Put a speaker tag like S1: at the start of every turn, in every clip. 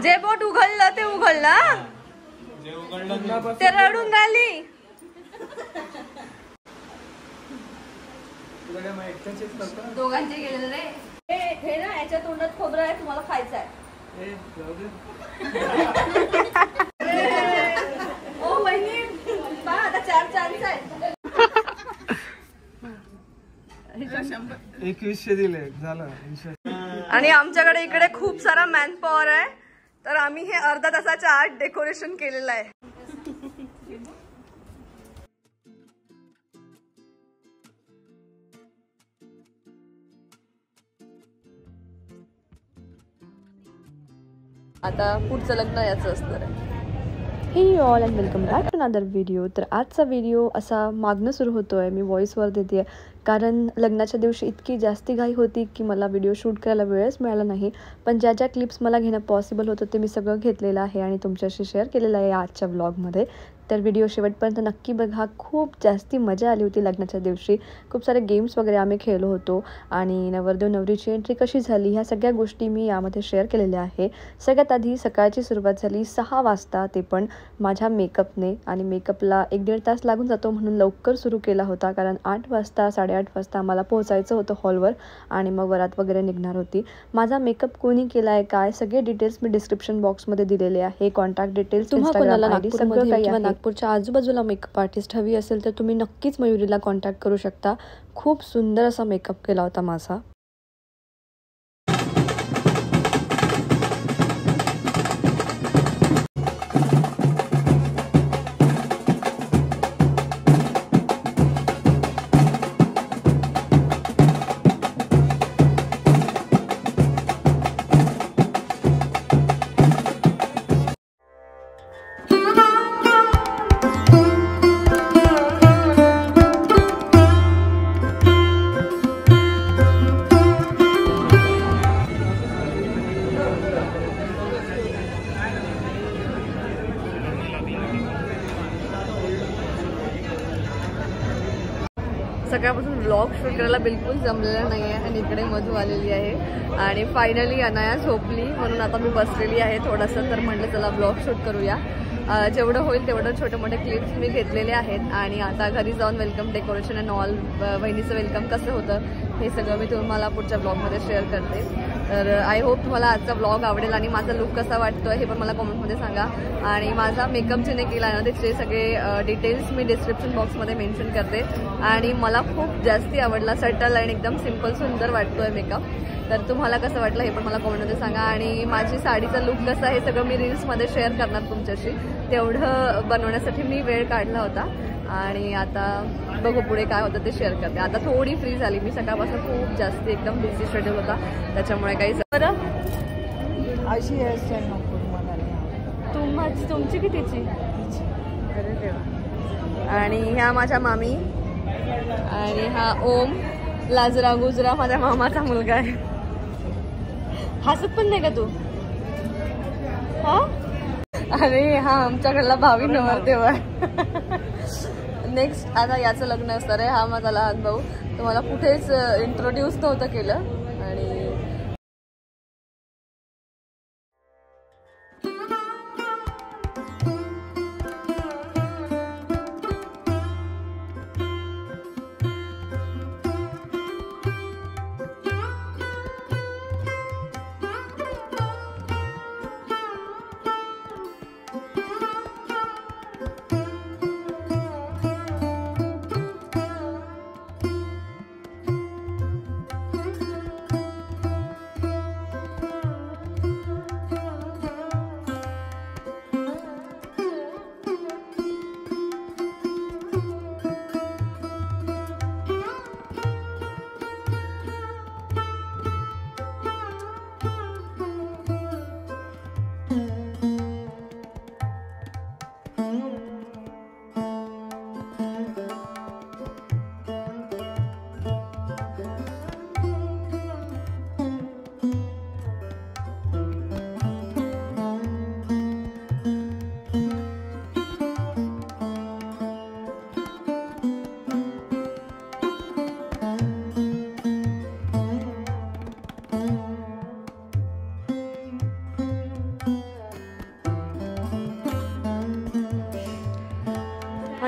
S1: जे बोट उघडलं ते उघडलं, ते रडून राहिली. दोघांचे गेलेले रे. हे ना याच्या तोंडात खोबरं आहे, तुम्हाला खायचं आहे. ओ वहिनी पहा आता 4 चान्स आहेत.
S2: 2100 दिले झालं.
S1: आणि आमच्याकडे इकडे खूप सारा मॅन पॉवर आहे, तर आम्ही हे अर्धा तासाच्या आत डेकोरेशन केलेलं आहे. आता पुढचं लग्न याचं असणार आहे.
S3: Hey all and welcome back to another video. तर आजचा व्हिडिओ असा मागणं सुरू होतो आहे, मी व्हॉईसवर देते आहे कारण लग्नाच्या दिवशी इतकी जास्ती घाई होती की मला व्हिडिओ शूट करायला वेळच मिळाला नाही. पण ज्या ज्या क्लिप्स मला घेणं पॉसिबल होतं ते मी सगळं घेतलेलं आहे आणि तुमच्याशी शेअर केलेलं आहे आजच्या व्लॉगमध्ये. तर व्हिडिओ शेवटपर्यंत नक्की बघा. खूप जास्ती मजा आली होती लग्नाच्या दिवशी. खूप सारे गेम्स वगैरे आम्ही खेळलो होतो आणि नवरदेव नवरीची एंट्री कशी झाली ह्या सगळ्या गोष्टी मी यामध्ये शेअर केलेल्या आहे. सगळ्यात आधी सकाळची सुरुवात झाली 6 वाजता, ते पण माझ्या मेकअपने. आणि मेकअपला 1-1.5 तास लागून जातो म्हणून लवकर सुरू केला होता कारण 8 वाजता 8:30 वाजता आम्हाला पोहोचायचं होतं हॉलवर आणि मग वरात वगैरे निघणार होती. माझा मेकअप कोणी केला आहे काय सगळे डिटेल्स मी डिस्क्रिप्शन बॉक्समध्ये दिलेले आहे. कॉन्टॅक्ट डिटेल्स, इंस्टाग्राम आयडी सगळं काही आहे. नागपूरच्या आजूबाजूला मेकअप आर्टिस्ट हवी असेल तर तुम्ही नक्कीच मयुरीला कॉन्टॅक्ट करू शकता. खूप सुंदर असा मेकअप केला होता माझा.
S1: सकाळपासून व्लॉग शूट करायला बिलकुल जमलेलं नाही आहे आणि इकडे मधू आलेली आहे आणि फायनली अनाया झोपली म्हणून आता मी बसलेली आहे थोडंसं. तर म्हटलं चला व्लॉग शूट करूया. जेवढं होईल तेवढं छोटे मोठे क्लिप्स मी घेतलेले आहेत आणि आता घरी जाऊन वेलकम डेकोरेशन अँड ऑल बहिणीचं वेलकम कसं होतं हे सगळं मी तुम्हाला पुढच्या ब्लॉगमध्ये शेअर करते. तर आय होप तुम्हाला आजचा ब्लॉग आवडेल आणि माझा लुक कसा वाटतो हे पण मला कमेंटमध्ये सांगा. आणि माझा मेकअप जिने केला आहे ना त्याचे सगळे डिटेल्स मी डिस्क्रिप्शन बॉक्समध्ये मेन्शन करते. आणि मला खूप जास्ती आवडला, सटल आणि एकदम सिम्पल सुंदर वाटतो आहे मेकअप. तर तुम्हाला कसं वाटलं हे पण मला कमेंटमध्ये सांगा. आणि माझी साडीचा लुक कसा हे सगळं मी रील्समध्ये शेअर करणार तुमच्याशी. तेवढं बनवण्यासाठी मी वेळ काढला होता आणि आता बघू पुढे काय होतं ते शेअर करते. आता थोडी फ्री झाली मी, सकाळपासून खूप जास्त एकदम बिझी शेड्यूल होता त्याच्यामुळे काही. बरं
S4: अशी हेअरस्टाईल नको मला.
S1: तुमची कितीची? अरे देवा. आणि ह्या माझ्या मामी आणि हा ओम लाजरा गुजरा माझ्या मामाचा मुलगा आहे. हसत पण नाही का तू? हा. अरे हा आमच्याकडला भावी नवरदेव आहे. नेक्स्ट आता याचं लग्न असणार आहे. हा माझा लहान भाऊ. तुम्हाला कुठेच इंट्रोड्यूस नव्हतं केलं आणि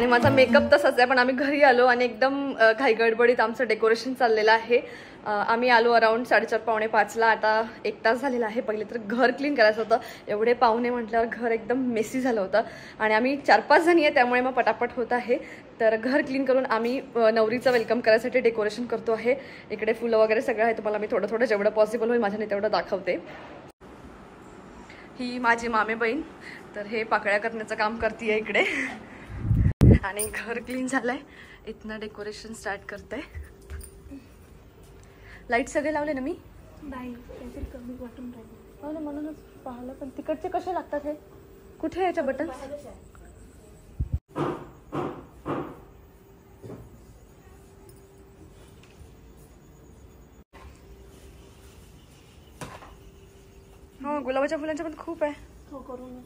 S1: आणि माझा मेकअप तसाच आहे, पण आम्ही घरी आलो आणि एकदम घाई गडबडीत आमचं डेकोरेशन चाललेलं आहे. आम्ही आलो अराउंड 4:30-5:45ला. आता 1 तास झालेला आहे. पहिले तर घर क्लीन करायचं होतं. एवढे पाहुणे म्हटल्यावर घर एकदम मेसी झालं होतं आणि आम्ही 4-5 जणी आहे, त्यामुळे मग पटापट होत आहे. तर घर क्लीन करून आम्ही नवरीचं वेलकम करायसाठी डेकोरेशन करतो आहे. इकडे फुलं वगैरे सगळं आहे. तुम्हाला मी थोडं थोडं जेवढं पॉसिबल होईल माझ्याने तेवढं दाखवते. ही माझी मामे बहीण, तर हे पाकळ्या करण्याचं काम करते इकडे. आणि घर क्लीन झालंय. इथनं डेकोरेशन स्टार्ट करते. लाईट सगळे लावले ना मी कमी वाटून राहिले. हो ना, म्हणूनच पाहिलं. पण तिकडचे कसे लागतात हे? कुठे याच्या बटन? हो, गुलाबाच्या फुलांच्या पण खूप आहे.
S3: हो, करून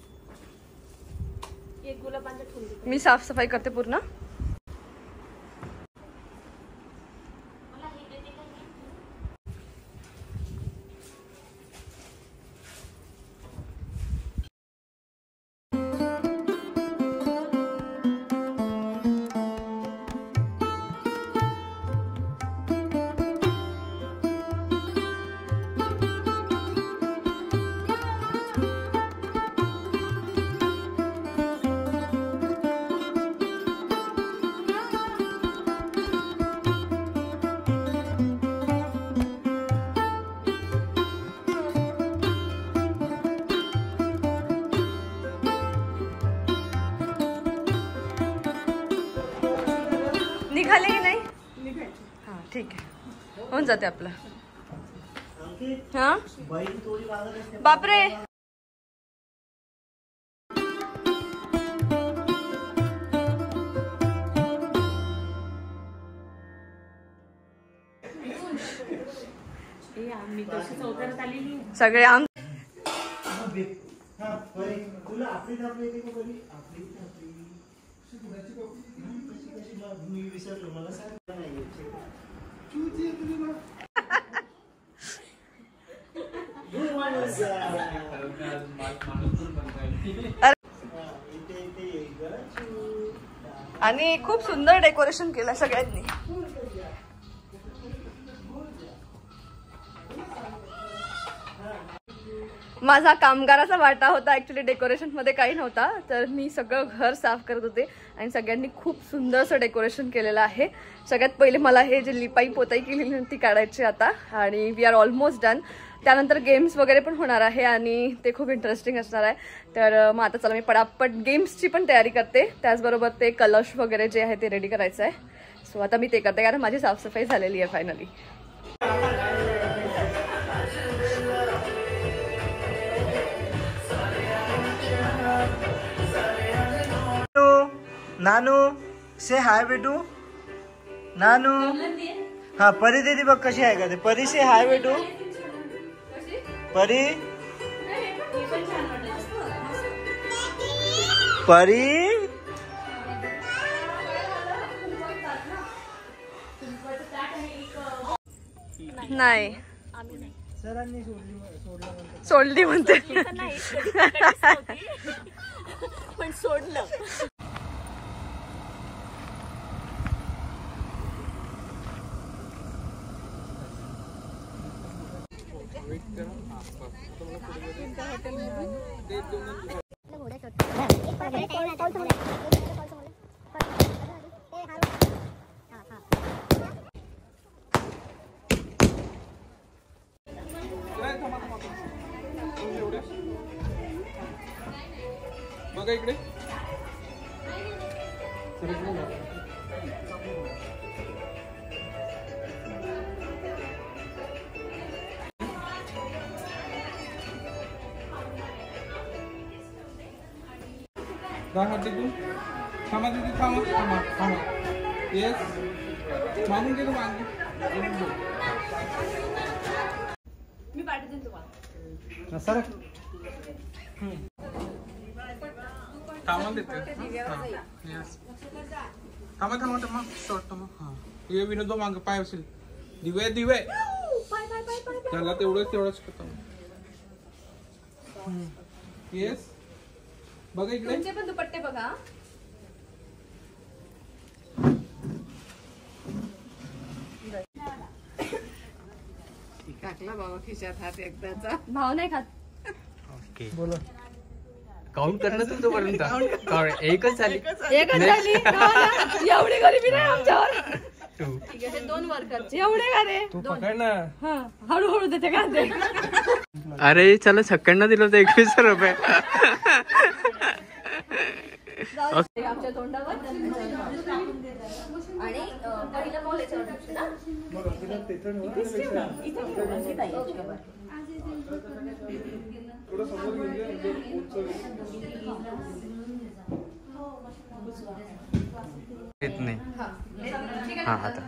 S3: एक गुलाबांचं फुल.
S1: मी साफसफाई करते पूर्ण. निघाले की नाही? हां, ठीक आहे, होऊन जाते आपलं. हां, बापरे. सगळे आम आणि खूप सुंदर डेकोरेशन केलं सगळ्यांनी. माझा कामगाराचा वाटा होता. ऍक्च्युली डेकोरेशन मध्ये काही नव्हता, तर मी सगळं घर साफ करत होते आणि सगळ्यांनी खूप सुंदरसं डेकोरेशन केलेलं आहे. सगळ्यात पहिले मला हे जे लिपाई पोताई केलेली ती काढायची आता, आणि वी आर ऑलमोस्ट डन. त्यानंतर गेम्स वगैरे पण होणार आहे आणि ते खूप इंटरेस्टिंग असणार आहे. तर मग आता चला मी पटापट गेम्सची पण तयारी करते. त्याचबरोबर ते कलश वगैरे जे आहे ते रेडी करायचं आहे. सो आता मी ते करते, कारण माझी साफसफाई झालेली आहे फायनली.
S2: नानू से हाय बेटू. नानू, हा परी दीदी बघ कशी आहे का ते. परी से हाय बेटू. परी, परी
S1: नाही, सोडली म्हणते.
S3: पण सोडलं.
S5: बघा इकडे. हात तू थांबा दीदी, थांबा थांबा थांबा. येस, मागून घे तू, मागून.
S1: मी पाठवते तुम्हाला.
S2: सर
S5: थांबा देते. थांबा थांबा थांबा शॉर्ट थांबा. हा, ये विनोद माग पाय असेल. दिवे दिवे त्याला तेवढंच करतो. येस, बघा इकडे.
S1: तुमचे पण दुपट्टे बघा.
S4: टाकला बाबा खिशात हात एकदाचा.
S1: भाव नाही खात.
S6: ओके बोला काउंट करणं तुमच्यापर्यंत एकच झाली.
S1: एकच झाली. एवढी गरिबी नाही आमच्यावर.
S6: 2
S1: ठीक आहे, 2 वर्करचे एवढे का रे?
S6: तू पकड ना.
S1: हळूहळू देते का ते?
S6: अरे चला छक्कंना दिलं होतं 21 रुपये.
S1: आमच्या तोंडावर आणि पहिलं बॉल याच्यावर टाकते ना.
S6: येत नाही. हा आता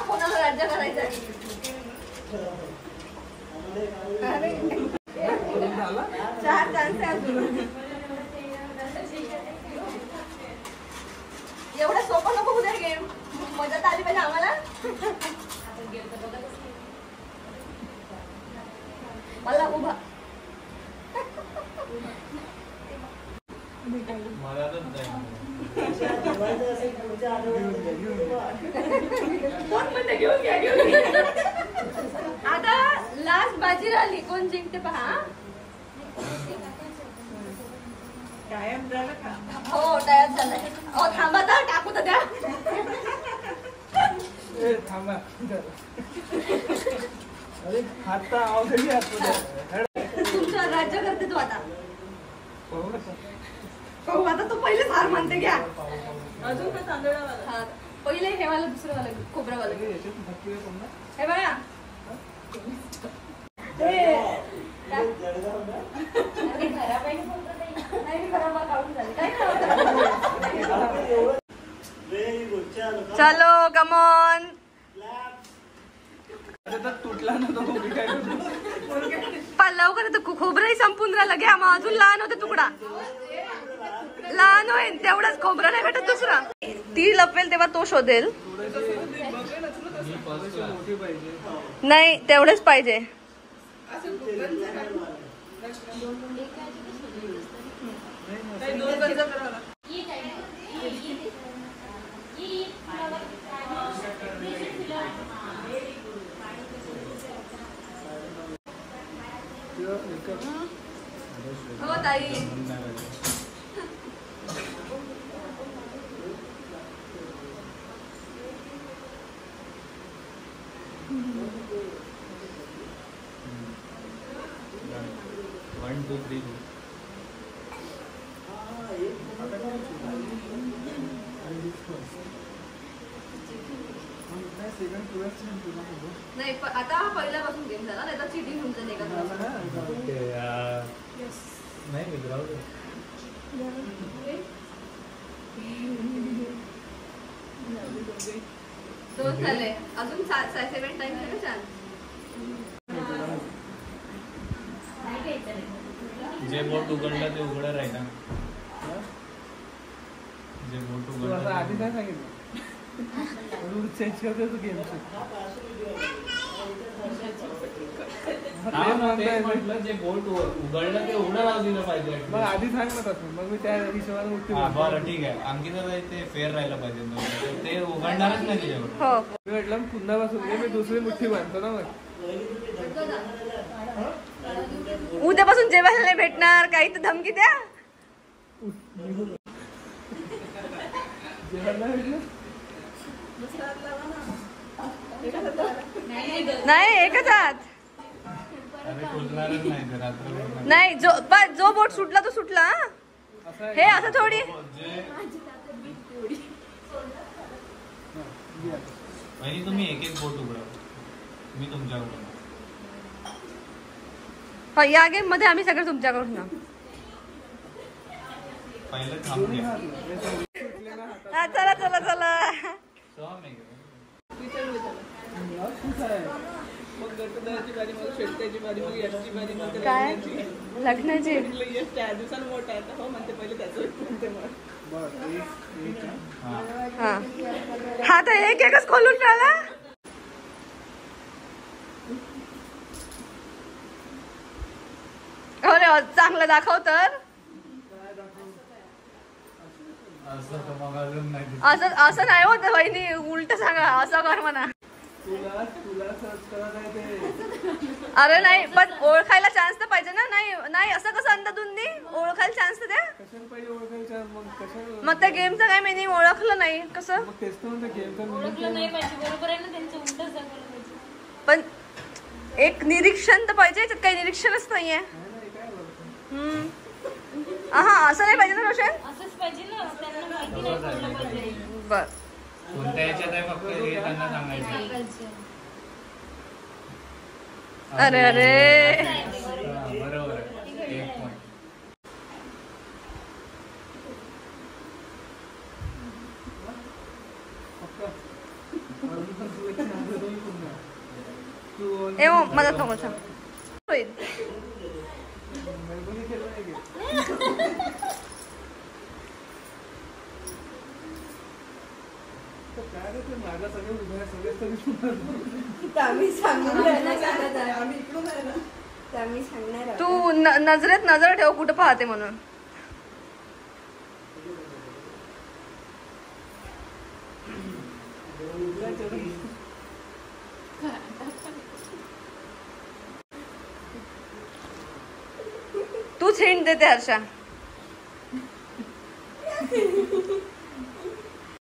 S1: कोणाला राज्य करायचं आहे? 4 चान्स आहे अजून. एवढं सोपं नको उद्या गेम. मजा आली पाहिजे आम्हाला. मला उभा आता लास्ट बाजी राहिली. कोण जिंकते पहा.
S4: कायम झालं का?
S1: हो तयार झालाय. थांबा तर टाकू तर द्या. तुमचं राज्य करते तू आता. हो आता तू पहिले हार म्हणते घ्या.
S4: अजून का तांदळावाला?
S1: हा पहिले हे वाला दुसरं वाला खोबरं वाला हे बघा. चलो कमॉन.
S6: तुटला ना तो
S1: लवकर खोबरंही संपून राहिलं. घ्या मग अजून लहान होते तुकडा. लहान होईल तेवढंच खोबरं नाही भेटत दुसरं. ती लपवेल तेव्हा तो शोधेल. नाही तेवढेच पाहिजे. हो ताई. नाही आता हा पहिल्यापासून गेम झाला. नाही तर चिटिंग होऊन जाईल एका दोन झाले. अजून 7 टाइम आहे ना.
S5: जे बोट उघडलं ते उघडं राहिलं. जे बोट उघडलं
S6: आधी काय सांगितलं रूल चेंज करते तू गेम.
S5: म्हटलं जे बोट उघडलं ते उघडं राहू दिलं पाहिजे.
S6: मग आधी सांग ना तसं. मग मी त्या हिशोबाने उठते.
S5: बरं ठीक आहे. अंकिता ते फेअर राहिलं पाहिजे. ते उघडणारच नाही तिच्याकडे.
S1: हो
S6: मी म्हटलं पुन्हा पासून मी दुसरी मुठ्ठी बांधतो ना. मग
S1: उद्यापासून जेवायला नाही भेटणार. काही तर धमकी द्या.
S6: जेवायला भेटलं
S1: नाही एकच हात. नाही जो बोट सुटला तो सुटला. हे असं थोडी.
S5: तुम्ही एक एक बोट उघडा. मी तुमच्याकडून.
S1: या गेम मध्ये आम्ही सगळं तुमच्याकडून.
S5: पहिले थांबून घ्या.
S1: चला चला चला.
S6: मग गटुदाची बारी, मग शेटकाची बारी, मग यशची बारी, मग ते
S1: काय
S6: लग्नाची.
S1: लग्नाची
S6: म्हटलं यश 4 दिवसांनी मोठा आहे तर हो म्हणते पहिले त्याचं म्हणते मग.
S1: हा हा तर एक एकच खोलून राहिला. अरे चांगलं दाखव तर. असं असं नाही होत वहिनी, उलट सांगा, असं कर म्हणा.
S6: तुला सर्च करत आहे ते.
S1: अरे नाही पण ओळखायला चान्स तर पाहिजे ना. नाही नाही असं कसं अंदाजून दे, ओळखायला चान्स तर द्या.
S6: कशाला पाहिजे ओळखायचं मग कशाला.
S1: मग त्या गेमचं काय मिनिंग ओळखलं नाही कसं.
S6: मग तेच तर म्हणतो गेमचं
S7: ओळखलं नाही पाहिजे, बरोबर आहे ना, त्यांचं उलटच दाखवलं पाहिजे.
S1: पण एक निरीक्षण तर पाहिजे, याच्यात काही निरीक्षणच नाहीये. हा असं नाही पाहिजे ना रोशन.
S7: असंच पाहिजे ना, त्यांना माहिती नाही पडलं पाहिजे.
S1: बर
S5: कोणत्या याच्यात आहे फक्त हे त्यांना सांगायचं.
S1: अरे अरे
S5: बरोबर आहे. एक पॉइंट.
S1: ए मदत नको थांब. होईल.
S6: माझा सगळे उभे सगळे तरी
S1: तू नजरेत नजर ठेव कुठं पाहते म्हणून. तूच हिंट देते हर्षा.